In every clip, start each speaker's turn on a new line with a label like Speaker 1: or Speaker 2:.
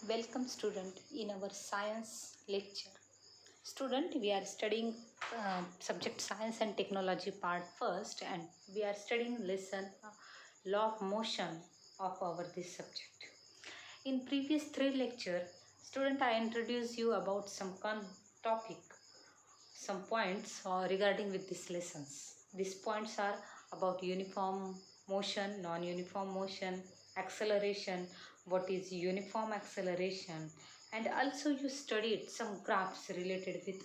Speaker 1: Welcome student in our science lecture. Student, we are studying subject science and technology part first, and we are studying lesson law of motion of our this subject. In previous three lecture, student, I introduced you about some topic, some points regarding with these lessons. These points are about uniform motion, non-uniform motion, acceleration, what is uniform acceleration, and also you studied some graphs related with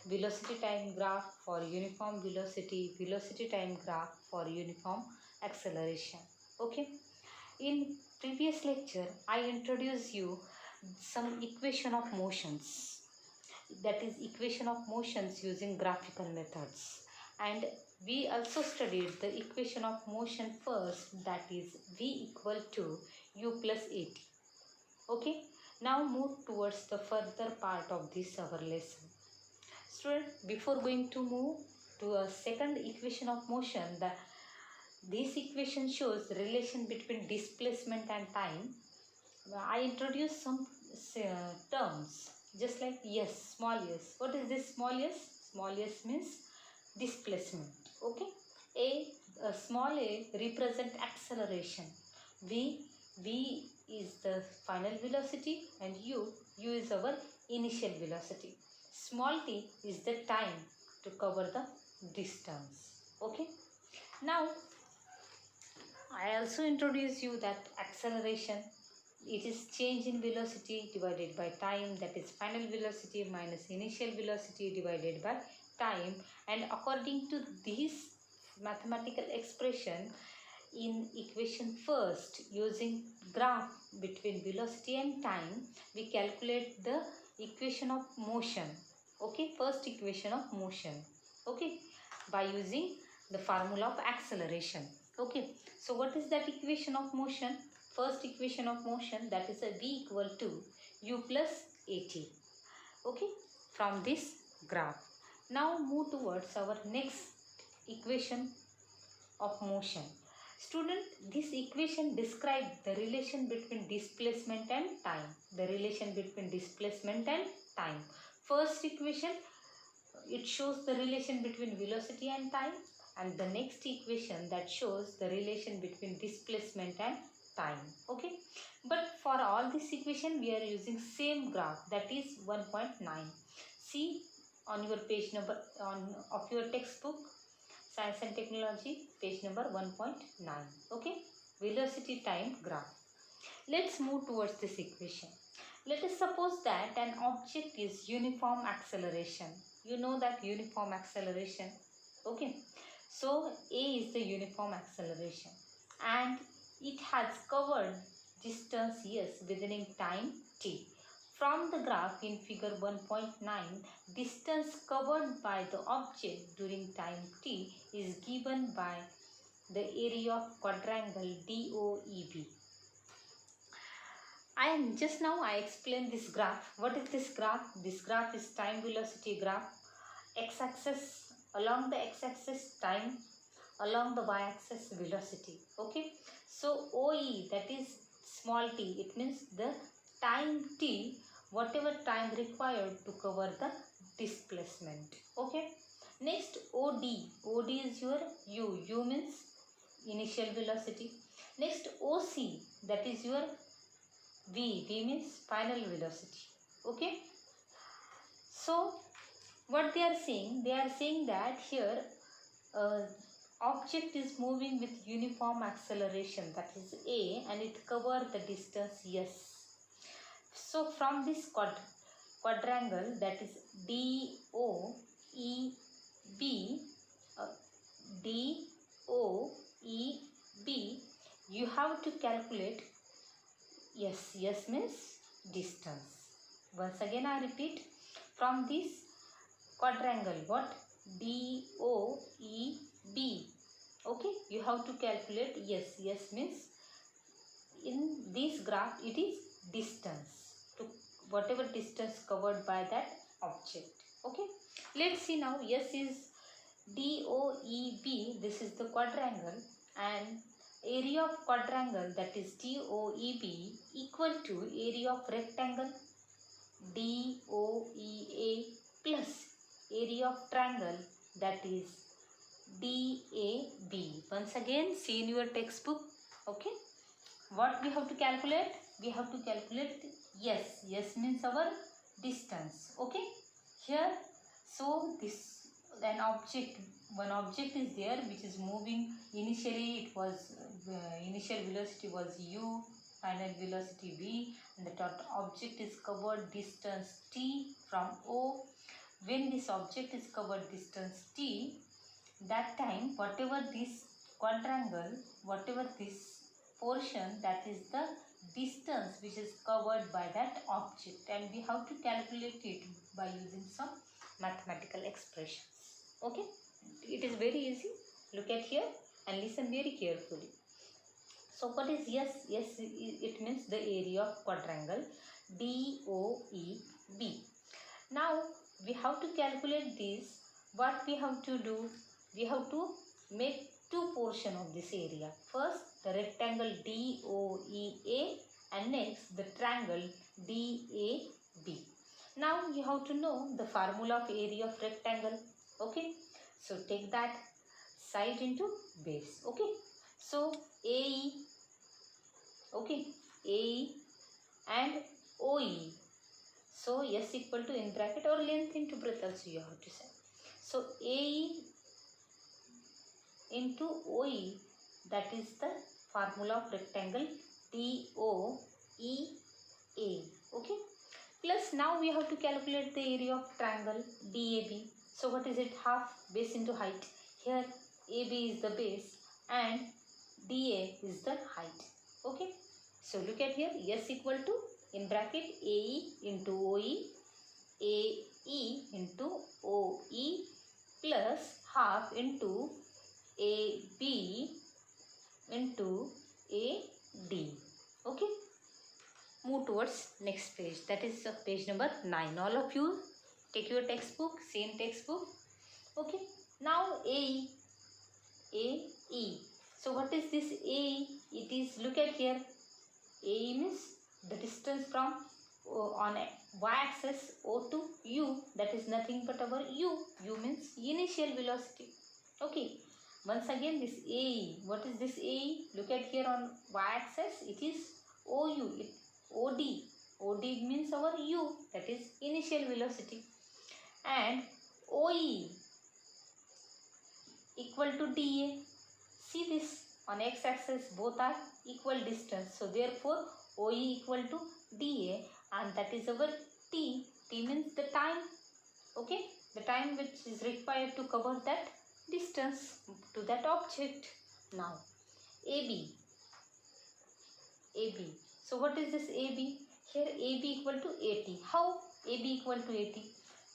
Speaker 1: velocity time graph for uniform velocity, velocity time graph for uniform acceleration. Okay. In previous lecture, I introduced you some equation of motions, that is equation of motions using graphical methods, and we also studied the equation of motion first, that is v equal to u plus at. Okay, now move towards the further part of this our lesson. Student, before going to move to a second equation of motion, this equation shows the relation between displacement and time. I introduced some terms just like yes, small s. What is this small s? Small s means displacement. Okay. A small a represent acceleration. V is the final velocity, and u is our initial velocity. Small t is the time to cover the distance. Okay. Now I also introduce you that acceleration, it is change in velocity divided by time, that is final velocity minus initial velocity divided by time, and according to this mathematical expression in equation first, using graph between velocity and time, we calculate the equation of motion. Okay, first equation of motion. Okay, by using the formula of acceleration. Okay, so what is that equation of motion? First equation of motion, that is a v equal to u plus at. Okay, from this graph. Now move towards our next equation of motion. Student, this equation describes the relation between displacement and time. The relation between displacement and time. First equation, it shows the relation between velocity and time, and the next equation that shows the relation between displacement and time. Okay, but for all this equation we are using same graph, that is 1.9. See on your page number of your textbook science and technology, page number 1.9. Okay, velocity time graph. Let's move towards this equation. Let us suppose that an object is uniform acceleration. You know that uniform acceleration. Okay, so A is the uniform acceleration, and it has covered distance s within time t. From the graph in figure 1.9, distance covered by the object during time t is given by the area of quadrangle DOEB. I explained this graph. What is this graph? This graph is time velocity graph. X-axis, along the x-axis time, along the y-axis velocity. Okay, so OE, that is small t, it means the time t, whatever time required to cover the displacement. Okay, next OD is your u means initial velocity. Next OC, that is your v means final velocity. Okay, so what they are saying that here object is moving with uniform acceleration, that is a, and it covers the distance s. So from this quadrangle, that is DOEB, you have to calculate yes means distance. Once again I repeat, from this quadrangle, what DOEB, okay, you have to calculate yes means in this graph it is distance to whatever distance covered by that object. Okay, let's see now. Yes is DOEB, this is the quadrangle, and area of quadrangle, that is DOEB, equal to area of rectangle DOEA plus area of triangle, that is DAB. Once again, see in your textbook. Okay, what we have to calculate? We have to calculate yes means our distance. Okay, here, so this one object is there which is moving. Initially it was initial velocity was u, final velocity v, and the object is covered distance t from O. When this object is covered distance t, that time whatever this quadrangle, whatever this portion, that is the distance which is covered by that object, and we have to calculate it by using some mathematical expressions. Okay, it is very easy. Look at here and listen very carefully. So what is yes? Yes, it means the area of quadrangle DOEB. Now we have to calculate this. What we have to do? We have to make two portions of this area. First the rectangle DOEA and next the triangle DAB. Now you have to know the formula of area of rectangle. Okay, so take that side into base. Okay, so AE, okay, AE and OE. So S equal to, in bracket or length into breadth also you have to say. So AE into OE, that is the formula of rectangle DOEA. Okay, plus now we have to calculate the area of triangle DAB. So what is it? Half base into height. Here AB is the base and DA is the height. Okay, so look at here, S equal to, in bracket, AE into OE, AE into OE plus half into AB into AD. Okay, move towards next page, that is page number 9. All of you take your textbook, same textbook. Okay, now AE. So what is this AE? It is, look at here, AE means the distance from on y-axis O to U, that is nothing but our U. U means initial velocity. Okay, once again this AE, what is this AE? Look at here on y-axis, it is OU, OD means our U, that is initial velocity, and OE equal to DA. See this, on x-axis both are equal distance, so therefore OE equal to DA, and that is our T. T means the time. Okay, the time which is required to cover that distance to that object. Now AB. So what is this AB? Here AB equal to AT. How AB equal to AT?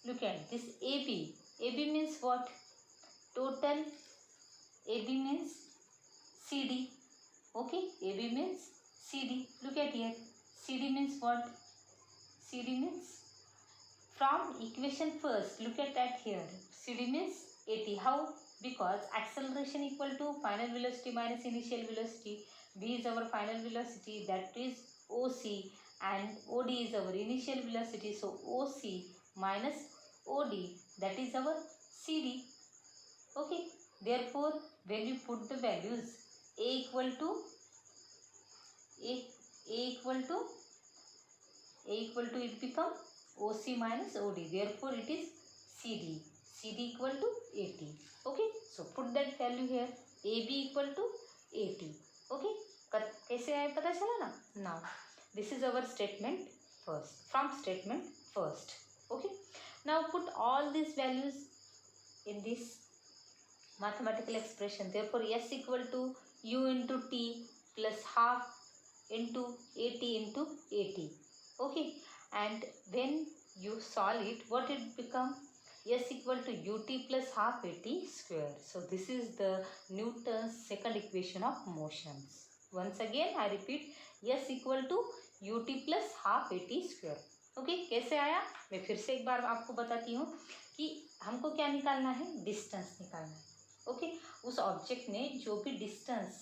Speaker 1: Look at this AB. AB means what? Total. AB means CD. Okay, AB means CD. Look at here. CD means what? CD means, from equation first, look at that here. CD means AT. How? Because acceleration equal to final velocity minus initial velocity. V is our final velocity, that is OC, and OD is our initial velocity. So OC minus OD, that is our CD. Okay. Therefore, when we put the values, A equal to it become OC minus OD. Therefore, it is CD. CD equal to AT. Okay. So put that value here. AB equal to AT. Okay. कैसे आए पता चला ना? Now this is our statement first. From statement first. Okay. Now put all these values in this mathematical expression. Therefore, S equal to U into T plus half into AT into AT. Okay, and when you solve it, what it become? S equal to UT plus half AT square. So this is the Newton's second equation of motions. Once again I repeat, S equal to UT plus half AT square. Okay, कैसे आया? मैं फिर से एक बार आपको बताती हूँ कि हमको क्या निकालना है, डिस्टेंस निकालना है. ओके, उस ऑब्जेक्ट ने जो भी डिस्टेंस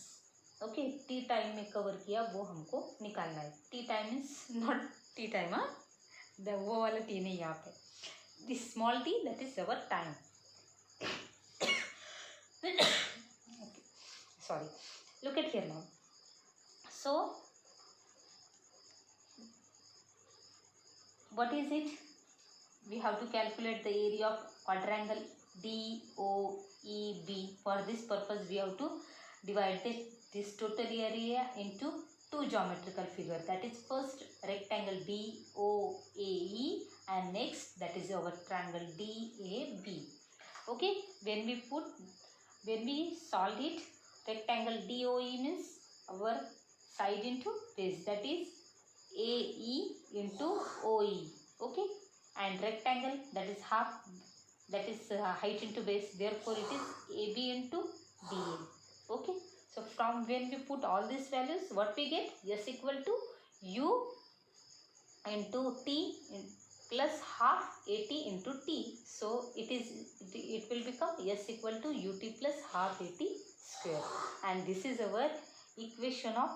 Speaker 1: ओके, टी टाइम में कवर किया वो हमको निकालना है। T time is not T time, हाँ, वो वाला टी नहीं यहाँ पे, this small T that is our time. Sorry, look at here now. So what is it? We have to calculate the area of quadrangle DOEB. For this purpose we have to divide this total area into two geometrical figure, that is first rectangle DOAE and next that is our triangle DAB. Okay, when we solve it, rectangle DOE means our side into base, that is AE into OE. Okay, and rectangle that is half, that is height into base, therefore it is AB into DA. Okay, so from when we put all these values, what we get? S equal to U into T plus half AT into T. So it will become S equal to UT plus half AT square, and this is our equation of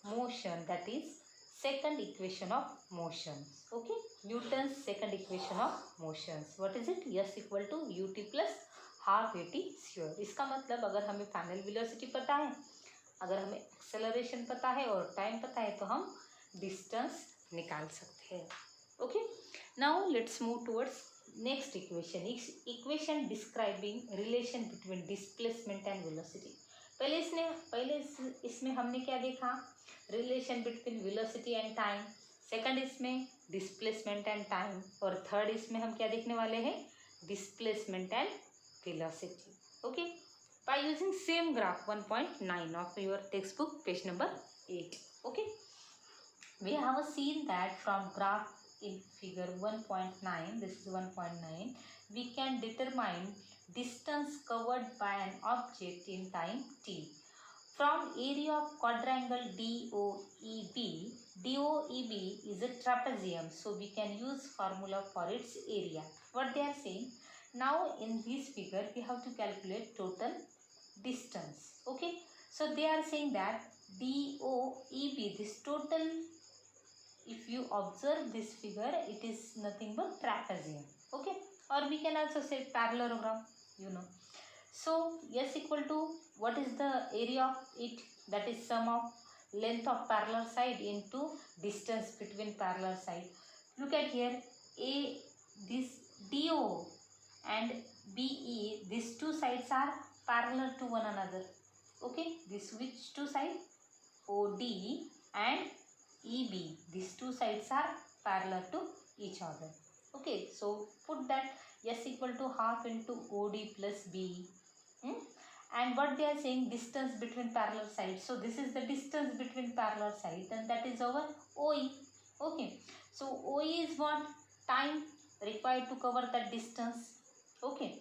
Speaker 1: motion, that is second equation of motions. Okay, Newton's second equation of motions. What is it? S equal to UT plus half AT square. इसका मतलब अगर हमें final velocity पता है, अगर हमें acceleration पता है और टाइम पता है, तो हम डिस्टेंस निकाल सकते हैं. Okay, now let's move towards next equation. Equation describing relation between displacement and velocity. पहले इसमें हमने क्या देखा? Relation between velocity and time. Second इसमें डिस्प्लेसमेंट एंड टाइम, और थर्ड इसमें हम क्या देखने वाले हैं? Displacement and velocity. Okay, by using same graph 1.9 of your textbook, page number 8. Okay, we have seen that from graph in figure 1.9, this is 1.9, we can determine distance covered by an object in time t. From area of quadrangle DOEB, DOEB is a trapezium, so we can use formula for its area. What they are saying, now in this figure we have to calculate total distance. Okay, so they are saying that DOEB, this total, if you observe this figure, it is nothing but trapezium. Okay, or we can also say parallelogram, you know. So S equal to, what is the area of it? That is sum of length of parallel side into distance between parallel side. Look at here, this DO and BE, these two sides are parallel to one another. Okay, this which two sides? OD and EB, these two sides are parallel to each other. Okay, so put that S equal to half into OD plus BE. And what they are saying, distance between parallel sides. So this is the distance between parallel sides, and that is our OE. Okay, so OE is what? Time required to cover that distance. Okay,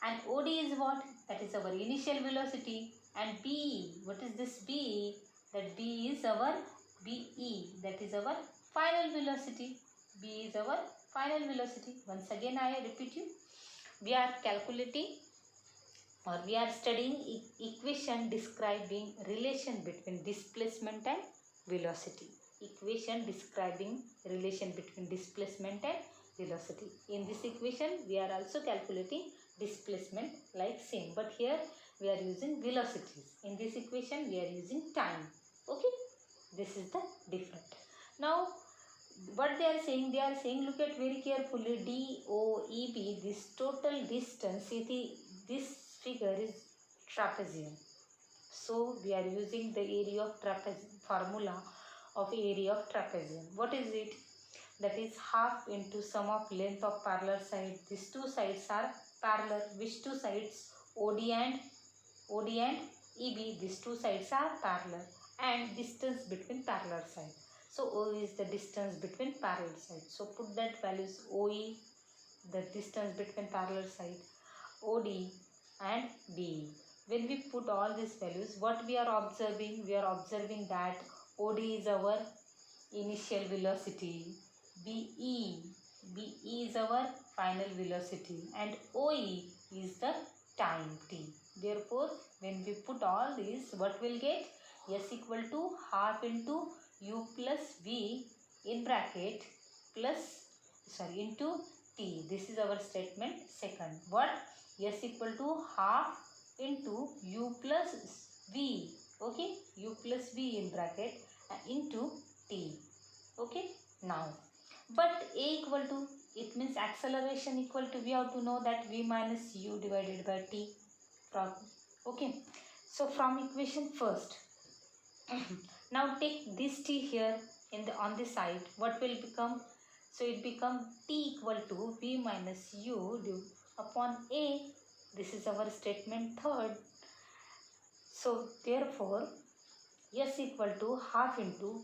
Speaker 1: and OD is what? That is our initial velocity. And BE, what is this BE? That B is our BE, that is our final velocity. B is our final velocity. Once again I repeat you, we are calculating, or we are studying equation describing relation between displacement and velocity. Equation describing relation between displacement and velocity. In this equation we are also calculating displacement like same, but here we are using velocities. In this equation we are using time. Okay, this is the different. Now what they are saying, look at very carefully, DOEB, this total distance, this figure is trapezium. So we are using the area of trapezium, formula of area of trapezium. What is it? That is half into sum of length of parallel side. These two sides are parallel. Which two sides? OD and EB, these two sides are parallel, and distance between parallel sides. So O is the distance between parallel sides. So put that values, OE, the distance between parallel side, OD and BE. When we put all these values, what we are observing? We are observing that OD is our initial velocity, BE is our final velocity, and OE is the time t. Therefore when we put all these, what will get? S equal to half into u plus v in bracket plus into t. This is our statement second. What? S equal to half into u plus v. Okay, u plus v in bracket into t. Okay, now but a equal to, it means acceleration equal to, we have to know that v minus u divided by t. Okay, so from equation first now take this t here in the on the side. What will become? So it become t equal to v minus u upon a. This is our statement third. So therefore s equal to half into,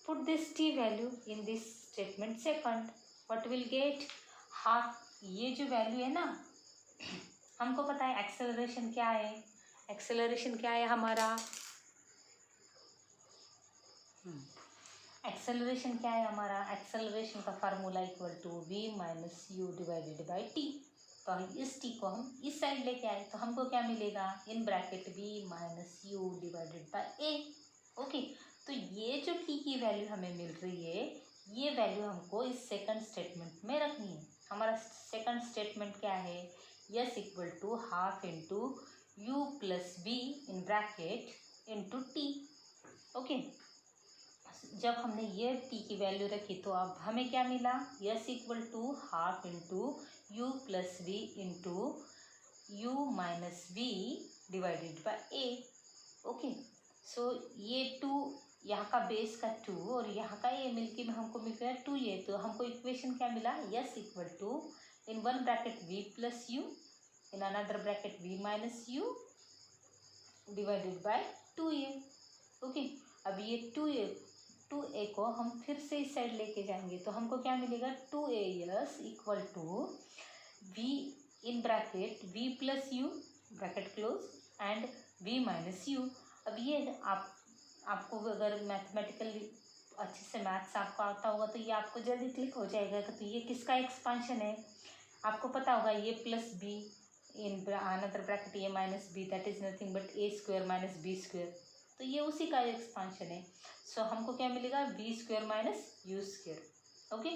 Speaker 1: put this t value in this statement second. What will get? Half. ये जो value है ना, हमको पता है acceleration क्या है. Acceleration क्या है हमारा? एक्सेलरेशन क्या है हमारा? एक्सेलरेशन का formula equal to v minus u divided by t. तो हम इस t को हम इस साइड लेके आए तो हमको क्या मिलेगा? इन bracket v minus u divided by a. Okay, तो ये जो t की वैल्यू हमें मिल रही है, ये वैल्यू हमको इस सेकंड स्टेटमेंट में रखनी है. हमारा सेकंड स्टेटमेंट क्या है? s equal to half into u plus v in bracket into t. Okay, जब हमने ये t की वैल्यू रखी तो अब हमें क्या मिला? s equal to half into u plus v into u minus v divided by a. Okay, so ये टू, यहाँ का बेस का टू और यहाँ का ए मिलके हमको मिल गया टू ए. तो हमको इक्वेशन क्या मिला? s equal to in one bracket v plus u, in another bracket v minus u divided by two a. Okay, अब ये टू ए को हम फिर से इस साइड लेके जाएंगे तो हमको क्या मिलेगा? Two a s equal to v in bracket v plus u bracket close and v minus u. अब ये आपको अगर मैथमेटिकली अच्छे से मैथ्स आपको आता होगा तो ये आपको जल्दी क्लिक हो जाएगा. तो ये किसका एक्सपांशन है? आपको पता होगा ये plus b in another bracket a minus b, that is nothing but a square minus b square. तो ये उसी का एक्सपांशन है. सो हमको क्या मिलेगा? V square minus u square. Okay,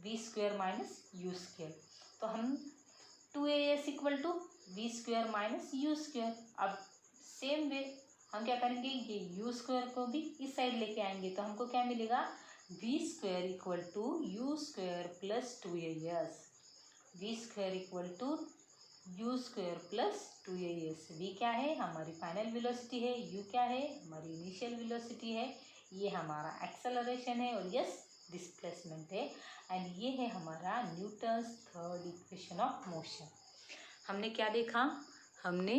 Speaker 1: v square minus u square. तो हम two a s equal to v square minus u square. अब सेम वे हम क्या करेंगे? ये यू स्क्वायर को भी इस साइड लेके आएंगे तो हमको क्या मिलेगा? V square equal to u square plus two a s. V square equal to u square plus two a s. V क्या है? हमारी फाइनल वेलोसिटी है. यू क्या है? हमारी इनिशियल वेलोसिटी है. ये हमारा एक्सेलरेशन है और यस डिस्प्लेसमेंट है. एंड ये है हमारा Newton's third equation of motion. हमने क्या देखा? हमने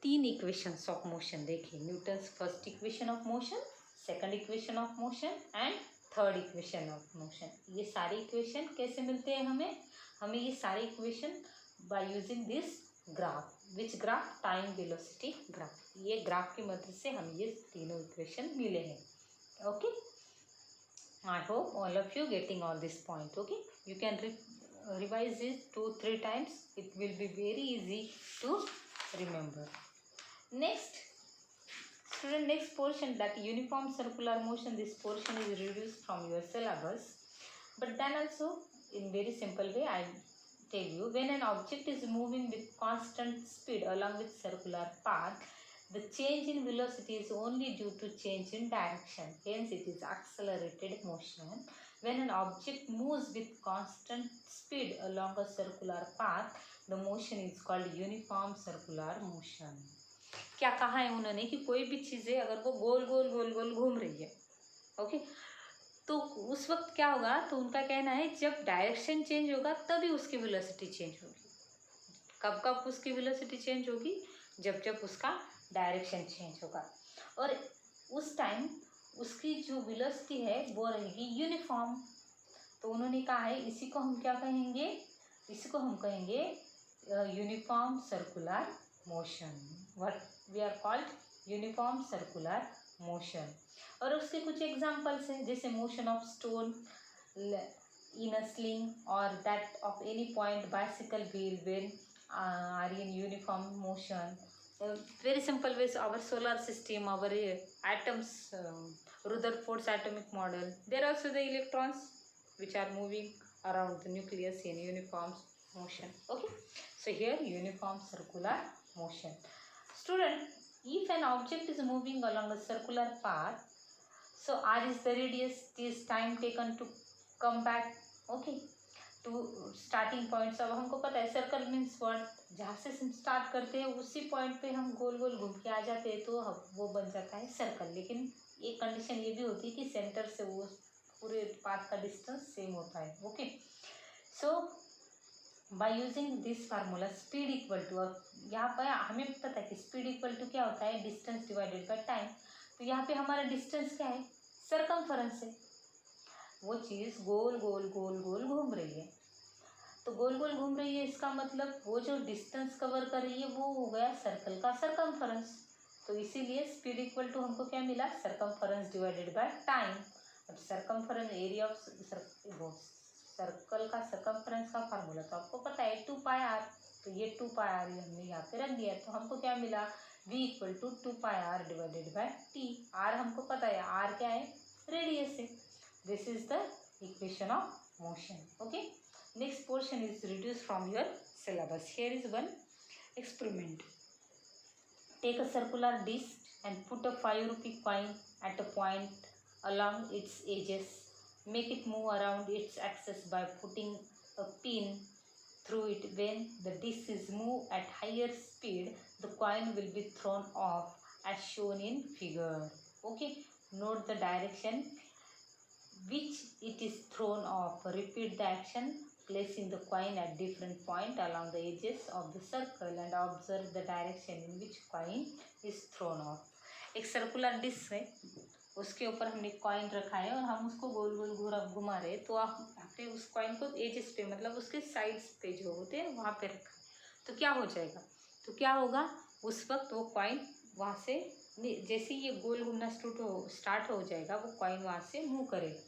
Speaker 1: तीन इक्वेशंस ऑफ मोशन देखे. Newton's first equation of motion, second equation of motion and third equation of motion. ये सारे इक्वेशन कैसे मिलते हैं हमें? हमें ये सारे equation by using this graph. Which graph? Time velocity graph. ये ग्राफ की मदद से हम ये तीनों इक्वेशन मिले हैं. Okay, I hope all of you getting all this point. Okay, you can revise this 2-3 times. It will be very easy to remember. Next, student, next portion, that uniform circular motion. This portion is reduced from your syllabus, but then also in very simple way I tell you, when an object is moving with constant speed along with circular path, the change in velocity is only due to change in direction. Hence, it is accelerated motion. When an object moves with constant speed along a circular path, the motion is called uniform circular motion. क्या कहा है उन्होंने कि कोई भी चीज़ें अगर वो गोल गोल गोल गोल घूम रही है, ओके, तो उस वक्त क्या होगा? तो उनका कहना है जब डायरेक्शन चेंज होगा तभी उसकी वेलोसिटी चेंज होगी. कब कब उसकी वेलोसिटी चेंज होगी? जब जब उसका डायरेक्शन चेंज होगा. और उस टाइम उसकी जो वेलोसिटी है वो रहेगी यूनिफॉर्म. तो उन्होंने कहा है इसी को हम क्या कहेंगे? इसी को हम कहेंगे uniform circular motion. What we are called? Uniform circular motion. और उसके कुछ एग्जांपल्स हैं, जैसे motion of stone in a sling और that of any point bicycle wheel when are in uniform motion. very simple ways, our solar system, our atoms, Rutherford's atomic model, there are also the electrons which are moving around the nucleus in uniform motion. Okay, so here uniform circular motion. Student, if an object is moving along a circular path, so r is the radius, this time taken to come back, okay, to starting points. अब हमको पता है circle means what, जहाँ से हम start करते हैं उसी पॉइंट पे हम गोल गोल घूम के आ जाते हैं तो वो बन जाता है सर्कल. लेकिन एक कंडीशन ये भी होती है कि सेंटर से वो पूरे पाथ का डिस्टेंस सेम होता है. Okay, so by using this formula speed equal to, और यहाँ पर हमें पता है कि स्पीड इक्वल टू क्या होता है, डिस्टेंस डिवाइडेड बाय टाइम. तो यहाँ पे हमारा डिस्टेंस क्या है, सरकमफेरेंस है. वो चीज़ गोल गोल गोल गोल घूम रही है, तो गोल गोल घूम रही है इसका मतलब वो जो डिस्टेंस कवर कर रही है वो हो गया सर्कल का सरकमफेरेंस. तो इसीलिए स्पीड इक्वल टू हमको क्या मिला, सरकमफेरेंस डिवाइडेड बाय टाइम. अब सरकमफेरेंस एरिया ऑफ सर्कल का सरकमफेरेंस का फार्मूला तो आपको पता है 2πr. तो ये 2πr हमने यहाँ पे रख दिया. तो हमको क्या मिला, v equal to 2πr divided by t. r हमको पता है, r क्या है, रेडियस है. This is the equation of motion. Okay. Next portion is reduced from your syllabus. Here is one experiment. Take a circular disc and put a 5 rupee coin at a point along its edges. Make it move around its axis by putting a pin through it. When the disc is moved at higher speed, the coin will be thrown off as shown in figure. Okay. Note the direction which it is thrown off. Repeat the action, placing the coin at different point along the edges of the circle and observe the direction in which coin is thrown off. एक circular disc है, उसके ऊपर हमने coin रखा है और हम उसको गोल गोल घुमा रहे हैं. तो आपने उस कॉइन को एजेस पे, मतलब उसके साइड्स पे जो होते हैं वहाँ पे रखा. तो क्या हो जाएगा, तो क्या होगा, उस वक्त वो कॉइन वहाँ से जैसे ये गोल घूमना स्टार्ट हो जाएगा, वो कॉइन वहाँ से मूव करेगा.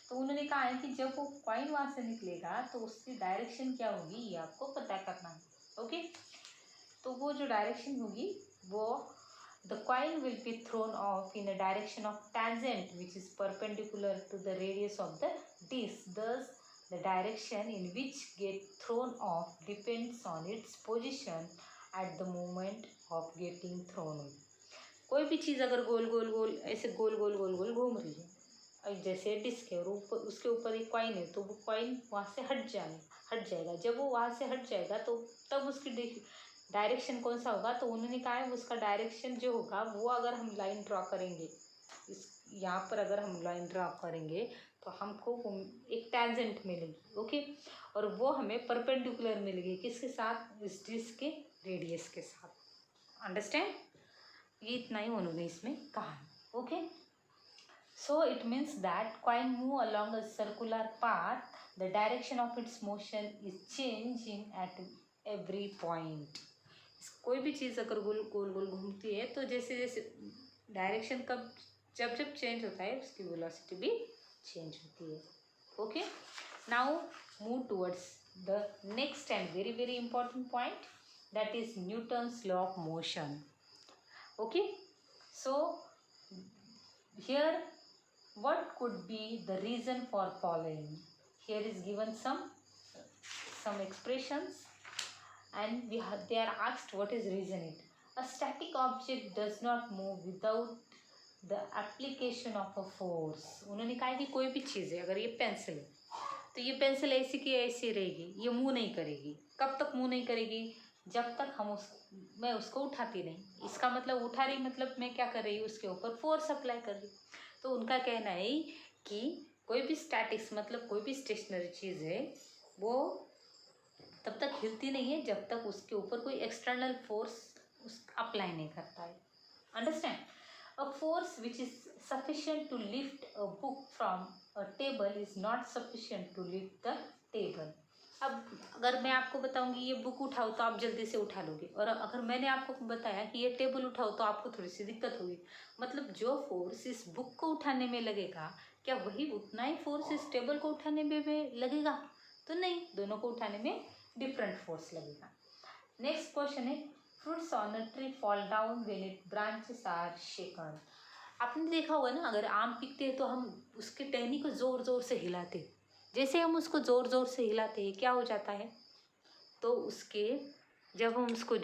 Speaker 1: तो उन्होंने कहा है कि जब वो कॉइन वहाँ से निकलेगा तो उसकी डायरेक्शन क्या होगी ये आपको पता करना है. ओके, तो वो जो डायरेक्शन होगी वो the coin will be thrown of in a direction of tangent which is perpendicular to the radius of the disc. Thus the direction in which get thrown off depends on its position at the moment of getting thrown. कोई भी चीज़ अगर गोल गोल गोल ऐसे गोल गोल गोल गोल घूम रही है, जैसे disc है और ऊपर उसके ऊपर एक कॉइन है, तो वो कॉइन वहाँ से हट जाएगा. जब वो वहाँ से हट जाएगा तो तब उसकी डायरेक्शन कौन सा होगा, तो उन्होंने कहा है उसका डायरेक्शन जो होगा वो, अगर हम लाइन ड्रॉ करेंगे इस यहाँ पर, अगर हम लाइन ड्रॉ करेंगे तो हमको एक टैंजेंट मिलेगी. ओके, और वो हमें परपेंडिकुलर मिलेगी किसके साथ, इस डिस्क के रेडियस के साथ. अंडरस्टैंड, ये इतना ही उन्होंने इसमें कहा. Okay, so it means that coin move along a circular path. The direction of its motion is changing at every point. कोई भी चीज़ अगर गोल गोल गोल घूमती है तो जैसे जैसे डायरेक्शन कब जब जब चेंज होता है उसकी वेलोसिटी भी चेंज होती है. Okay, now move towards the next and very very important point, that is Newton's law of motion. Okay, so here what could be the reason for following? Here is given some expressions and they are asked what is reason it. A static object does not move without the application of a force. उन्होंने कहा कि कोई भी चीज़ है, अगर ये pencil है तो ये पेंसिल ऐसी की ऐसी रहेगी, ये मूव नहीं करेगी. कब तक मूव नहीं करेगी, जब तक मैं उसको उठाती नहीं. इसका मतलब उठा रही मतलब मैं क्या कर रही हूँ, उसके ऊपर फोर्स अप्लाई कर रही. तो उनका कहना है कि कोई भी स्टैटिक्स मतलब कोई भी स्टेशनरी चीज़ है वो तब तक हिलती नहीं है जब तक उसके ऊपर कोई एक्सटर्नल फोर्स अप्लाई नहीं करता है. Understand, a force which is sufficient to lift a book from a table is not sufficient to lift the table. अब अगर मैं आपको बताऊंगी ये बुक उठाओ तो आप जल्दी से उठा लोगे, और अगर मैंने आपको बताया कि ये टेबल उठाओ तो आपको थोड़ी सी दिक्कत होगी. मतलब जो फोर्स इस बुक को उठाने में लगेगा, क्या वही उतना ही फोर्स इस टेबल को उठाने में लगेगा, तो नहीं, दोनों को उठाने में डिफरेंट फोर्स लगेगा. नेक्स्ट क्वेश्चन है, Fruits on a tree fall down when its branches are shaken. आपने देखा होगा ना, अगर आम पिकते हैं तो हम उसके टहनी को जोर जोर से हिलाते हैं। जैसे हम उसको जोर जोर से हिलाते हैं क्या हो जाता है, तो उसके जब हम उसको